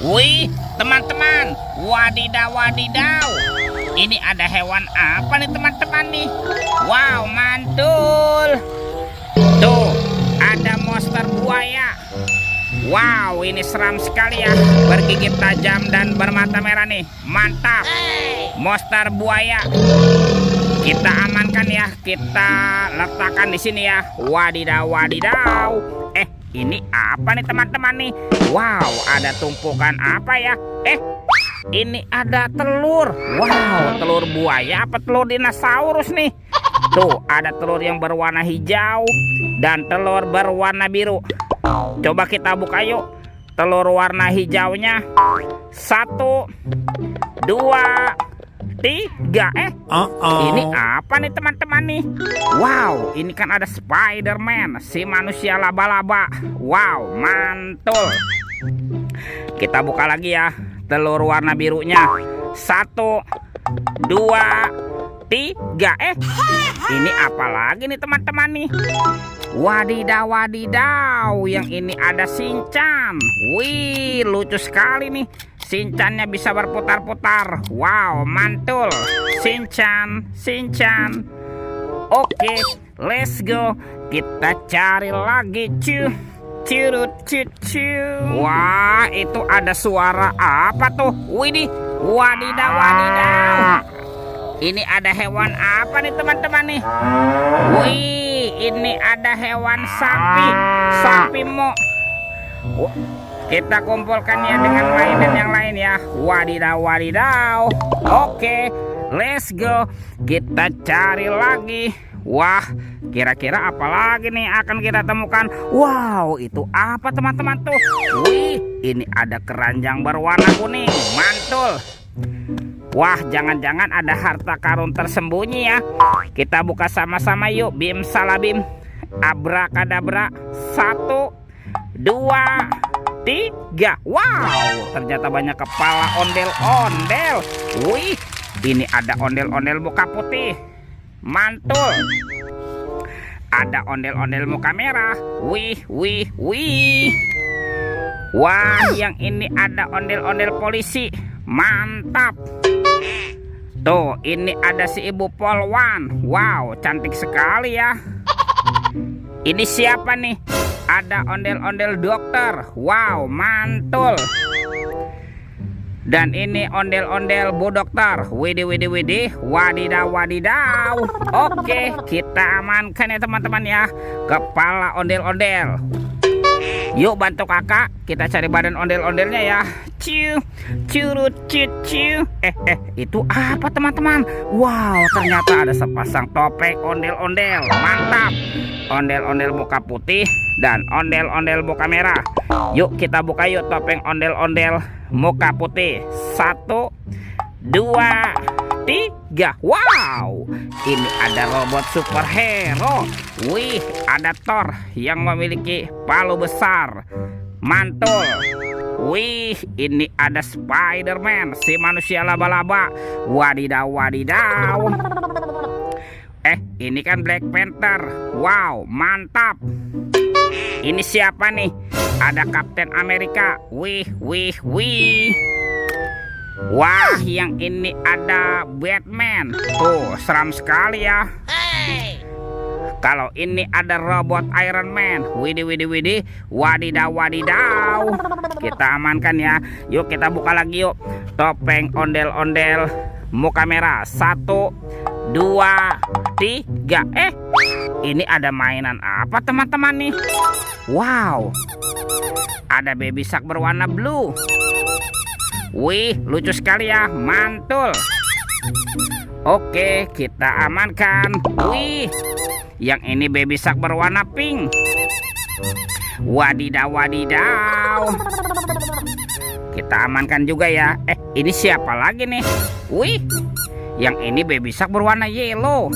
Wih, teman-teman, wadidaw, wadidaw. Ini ada hewan apa nih teman-teman nih? Wow, mantul. Tuh, ada monster buaya. Wow, ini seram sekali ya. Bergigit tajam dan bermata merah nih. Mantap. Monster buaya. Kita amankan ya. Kita letakkan di sini ya. Wadidaw, wadidaw. Ini apa nih teman-teman nih? Wow, ada tumpukan apa ya? Ini ada telur. Wow, telur buaya apa telur dinosaurus nih? Tuh, ada telur yang berwarna hijau dan telur berwarna biru. Coba kita buka yuk. Telur warna hijaunya 1, 2, 3. Ini apa nih teman-teman nih? Wow, ini kan ada Spider-Man, si manusia laba-laba. Wow, mantul. Kita buka lagi ya. Telur warna birunya 1, 2, 3. Ini apa lagi nih teman-teman nih? Wadidaw, wadidaw. Yang ini ada Shinchan. Wih, lucu sekali nih. Shinchannya bisa berputar-putar. Wow, mantul. Shinchan, Shinchan. Oke, let's go. Kita cari lagi cuy. Wah, itu ada suara apa tuh? Widih, wadidaw, wadidaw. Ini ada hewan apa nih teman-teman nih? Wih, ini ada hewan sapi. Sapi mo. Kita kumpulkannya dengan mainan yang lain ya. Wadidaw, wadidaw. Oke, let's go. Kita cari lagi. Wah, kira-kira apa lagi nih akan kita temukan? Wow, itu apa teman-teman tuh? Wih, ini ada keranjang berwarna kuning. Mantul. Wah, jangan-jangan ada harta karun tersembunyi ya. Kita buka sama-sama yuk. Bim salabim. Abrakadabra. 1, 2, 3. Wow, ternyata banyak kepala ondel-ondel. Wih, ini ada ondel-ondel muka putih. Mantul. Ada ondel-ondel muka merah. Wih, wih, wih. Wah, yang ini ada ondel-ondel polisi. Mantap. Tuh, ini ada si ibu polwan. Wow, cantik sekali ya. Ini siapa nih? Ada ondel-ondel dokter. Wow, mantul. Dan ini ondel-ondel bu dokter. Widih, widih, widih. Wadidaw, wadidaw. Oke, kita amankan ya teman-teman ya. Kepala ondel-ondel. Yuk bantu kakak. Kita cari badan ondel-ondelnya ya. Ciu, curut, ciu. Itu apa teman-teman? Wow, ternyata ada sepasang topeng ondel-ondel. Mantap. Ondel-ondel muka putih dan ondel-ondel muka merah. Yuk kita buka yuk topeng ondel-ondel muka putih. 1, 2, 3. Wow, ini ada robot superhero. Wih, ada Thor yang memiliki palu besar. Mantul. Wih, ini ada Spider-Man, si manusia laba-laba. Wadidaw, wadidaw. Ini kan Black Panther. Wow, mantap. Ini siapa nih? Ada Kapten Amerika. Wih, wih, wih. Wah, yang ini ada Batman. Tuh, seram sekali ya. Kalau ini ada robot Iron Man. Widih, widih, widih. Wadidaw, wadidaw. Kita amankan ya. Yuk kita buka lagi yuk. Topeng ondel-ondel muka merah. 1, 2, 3. Ini ada mainan apa teman-teman nih? Wow, ada baby shark berwarna blue. Wih, lucu sekali ya. Mantul. Oke, kita amankan. Wih, yang ini baby shark berwarna pink. Wadidaw, wadidaw. Kita amankan juga ya. Ini siapa lagi nih? Wih, yang ini baby shark berwarna yellow.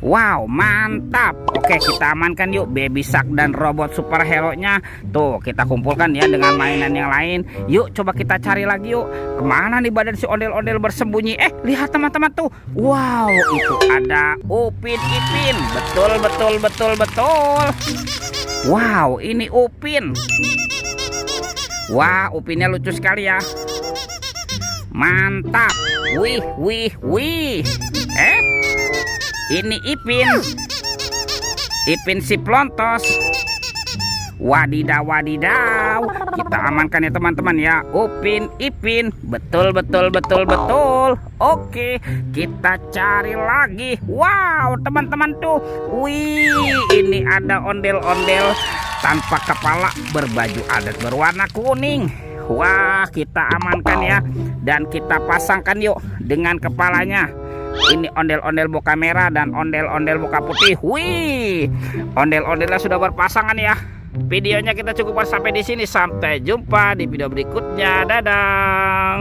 Wow, mantap. Oke, kita amankan yuk baby shark dan robot superhero-nya. Tuh, kita kumpulkan ya dengan mainan yang lain. Yuk, coba kita cari lagi yuk. Kemana nih badan si ondel-ondel bersembunyi? Lihat teman-teman tuh. Wow, itu ada Upin Ipin. Betul, betul, betul, betul. Wow, ini Upin. Wah, Upinnya lucu sekali ya. Mantap. Wih, wih, wih. Ini Ipin. Ipin si Plontos. Wadidaw, wadidaw. Kita amankan ya teman-teman ya. Upin, Ipin. Betul, betul, betul, betul. Oke, kita cari lagi. Wow, teman-teman tuh. Wih, ini ada ondel-ondel tanpa kepala berbaju adat berwarna kuning. Wah, kita amankan ya. Dan kita pasangkan yuk dengan kepalanya. Ini ondel-ondel boka merah dan ondel-ondel boka putih. Wih, ondel-ondelnya sudah berpasangan ya. Videonya kita cukupkan sampai di sini. Sampai jumpa di video berikutnya. Dadah.